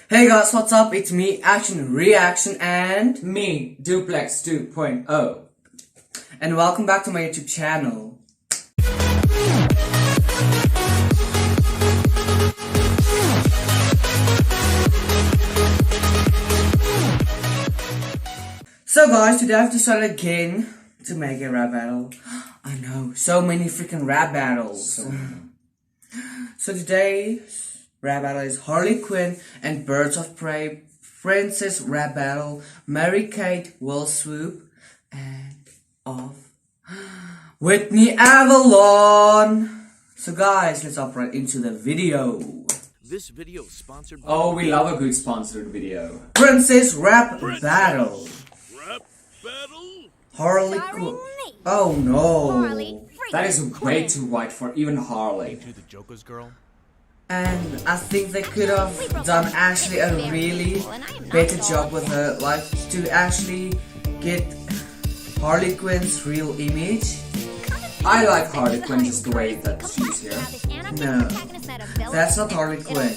Hey guys, what's up? It's me, Action Reaction, and me, Duplex 2.0. And welcome back to my YouTube channel. So guys, today I have decided again to make a rap battle. I know, so many freaking rap battles. So today's rap battle is Harley Quinn and Birds of Prey Princess rap battle. Mary Kate will swoop and of Whitney Avalon. So guys, let's hop right into the video. This video is sponsored by Oh, we love a good sponsored video. Princess rap battle. Rap Battle. Harley Quinn. Oh no. That is way too white for even Harley. To the Joker's girl. And I think they could have done actually a really better job with her, like to actually get Harley Quinn's real image. I like Harley Quinn just the way that she's here. No, that's not Harley Quinn.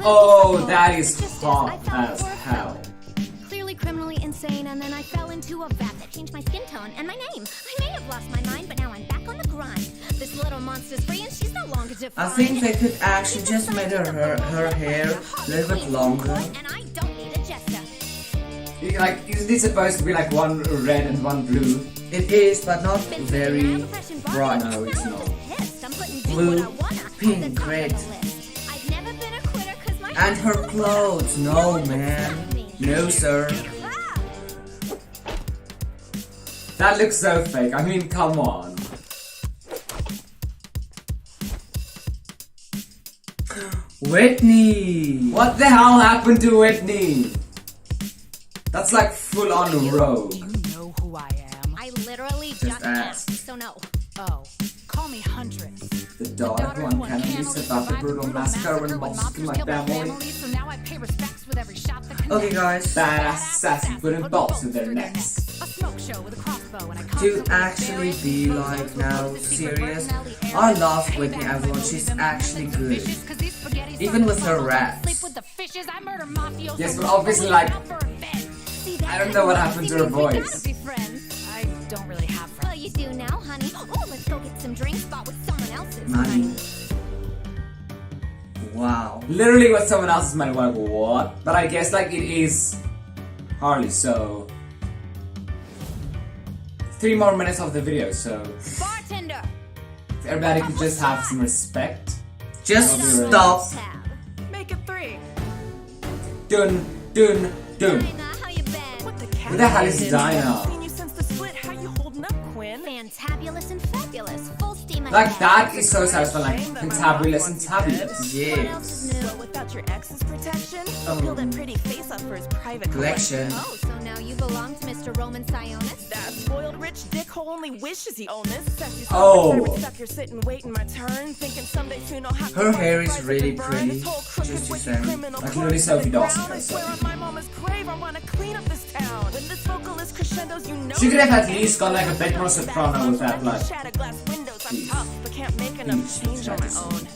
Oh, that is hot as hell. Criminally insane, and then I fell into a vat that changed my skin tone and my name. I may have lost my mind, but now I'm back on the grind. This little monster's free and she's no longer defined. I think they could actually just make her hair a little bit longer. And I don't need a jester. Like, isn't it supposed to be like one red and one blue? It is, but not very bright. No, it's not. Blue, pink, red. And her clothes. No, man. No, sir. That looks so fake. I mean, come on. Whitney. What the hell happened to Whitney? That's like full on rogue. You know who I am. I literally Just ask. so no. Oh, call me Huntress. The daughter who uncannily survived the brutal massacre when mobsters killed my family. So now I pay respects with every shot that Okay, guys. Badass assassins putting bolts to their necks. A smoke show with a crossbow and I To actually be like now serious, I love Whitney Avalon. She's actually good, even with her raps. Yes, but obviously, like, I don't know what happened to her voice. I don't really have friends. Well, you do now, honey. Oh, let's go get some drinks bought with someone else's Money. Wow. Literally with someone else's money, like what? But I guess like it is Harley, so 3 more minutes of the video, so Bartender. if everybody could just have some respect. Just I'll be ready. stop. Make it 3. Dun dun dun. Dinah, how you been? What the Who the hell is Dinah? Seen you since the split. How you holding up, Quinn? Fantabulous and fabulous. Full steam ahead. Like that is so satisfying, like fantabulous and tabulous. Yes. Well, without your ex's protection, peel that pretty face up for his private Collection. Oh, so now you belong to Mr. Roman Sionis? That spoiled rich dickhole only wishes he owned this. Sexy Oh. Sucker sitting waiting my turn, thinking someday soon I'll have Her to hair is fight really and burn pretty, this whole crooked, just to wicked say. criminal Like literally corpse Sophie to the Dawson ground. I herself. swear on my mama's grave, I wanna clean up this town. When this vocalist crescendos, you know She could have at least gone like a bit more soprano with that, like. Shattered glass windows, I'm Jeez. tough, but can't make enough Jeez, change on my Jackson. own.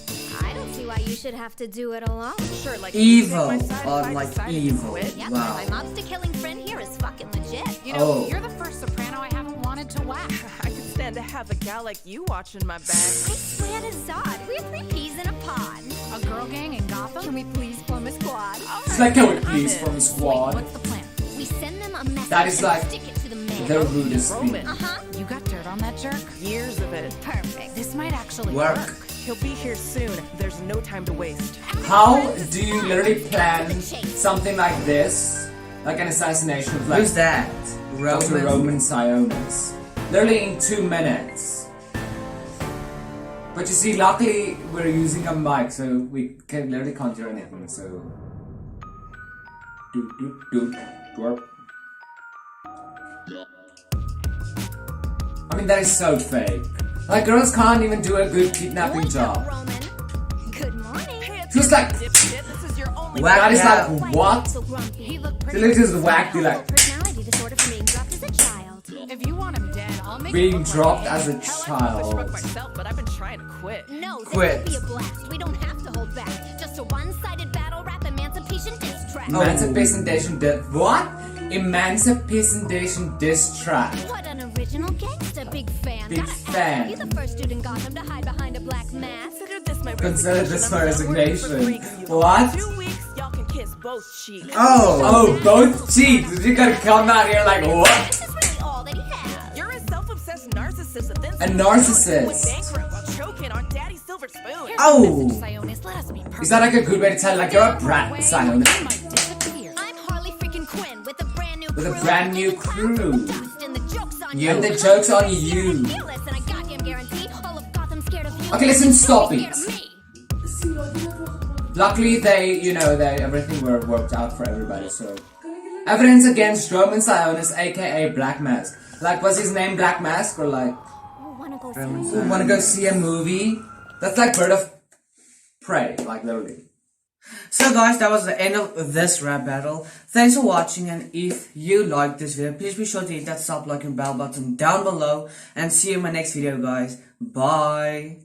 I don't see why you should have to do it alone. Sure, like Evil, you take my side or if I like decided to evil. quit. Yep, Wow. my mobster killing friend here is fucking legit. You Oh. know, you're the first soprano I haven't wanted to whack. I could stand to have a gal like you watching my back. I swear to Zod, we're 3 peas in a pod. A girl gang in Gotham? Can we please form a squad? It's like, can we please form a squad? What's the plan? We send them a message That is and like stick it to the man. the rudest thing. Roman. Uh-huh. You got dirt on that jerk? Years of it. Perfect. This might actually Work. work. He'll be here soon. There's no time to waste. How do you literally plan something like this? Like an assassination of like Who's that? Dr. Roman Sionis. Literally in 2 minutes. But you see, luckily we're using a mic, so we can literally can't hear anything, so dwarf. I mean that is so fake. Like girls can't even do a good kidnapping Wake up, job. Roman. Good morning. Just like Dipshit, this is your only Whack that is out. like what? So grumpy. He looked The literally just whacked you like personality disorder from being dropped as a child. If you want him dead, I'll make being it look dropped like as a Hell, I child. pushed myself, but I've been trying to quit. No, this Quit. will be a blast. We don't have to hold back. Just a one-sided battle rap emancipation diss track. Emancipation what? Emancipation diss track. What an original gangster, big fan. Big Gotta fan. ask, you the first dude in Gotham to hide behind a black mask. Consider this my resignation. What? 2 weeks, y'all can kiss both cheeks. Oh, both cheeks. You gotta come out here like what? This is really all that he has. You're a self-obsessed narcissist and then A narcissist. went bankrupt while choking on daddy's silver spoon. Oh. Zionist, let us be perfect. Is that like a good way to tell like you're a brat, Simon? You might disappear. I'm Harley freaking Quinn with a brand new With a crew. brand new Getting clown from crew. the dust, and the joke's on And the joke's on you. Fearless, and I goddamn guarantee all of Gotham scared of you. Okay, listen, stop Scared it. of me. Luckily, everything worked out for everybody. So, evidence against Roman Sionis, aka Black Mask. Like, was his name Black Mask or like? Wanna go Want to go see a movie? That's like Bird of Prey, like literally. So guys, that was the end of this rap battle. Thanks for watching, and if you liked this video, please be sure to hit that sub, like, and bell button down below. And see you in my next video, guys. Bye.